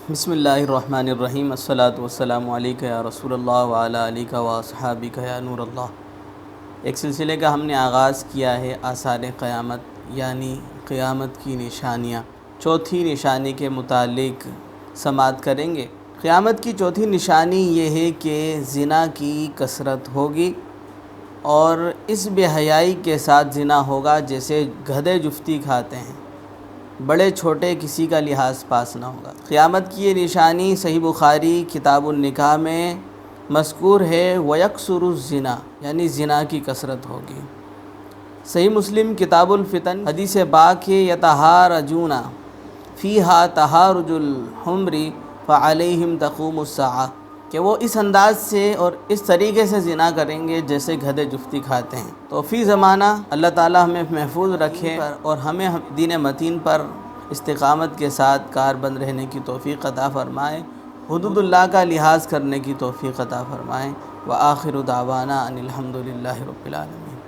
بسم اللہ الرحمن الرحیم الصلاۃ والسلام علیکہ یا رسول اللہ وعلی آلہ و اصحابہ یا نور اللہ۔ ایک سلسلے کا ہم نے آغاز کیا ہے آثار قیامت، یعنی قیامت کی نشانیاں۔ چوتھی نشانی کے متعلق سماعت کریں گے۔ قیامت کی چوتھی نشانی یہ ہے کہ زنا کی کثرت ہوگی، اور اس بے حیائی کے ساتھ زنا ہوگا جیسے گدھے جفتی کھاتے ہیں، بڑے چھوٹے کسی کا لحاظ پاس نہ ہوگا۔ قیامت کی یہ نشانی صحیح بخاری کتاب النکاح میں مذکور ہے، وَيَكْثُرُ الزِّنَا، یعنی زنا کی کثرت ہوگی۔ صحیح مسلم کتاب الفتن حدیث پاک ہے، يَتَحَارَجُونَ فِيهَا تَحَارُجُ الْحُمْرِ فَعَلَيْهِمْ تَقُومُ السَّاعَةُ، کہ وہ اس انداز سے اور اس طریقے سے زنا کریں گے جیسے گدھے جفتی کھاتے ہیں۔ تو فی زمانہ اللہ تعالی ہمیں محفوظ رکھے اور ہمیں دین متین پر استقامت کے ساتھ کاربند رہنے کی توفیق عطا فرمائے، حدود اللہ کا لحاظ کرنے کی توفیق عطا فرمائے۔ وآخر دعوانا ان الحمد للہ رب العالمین۔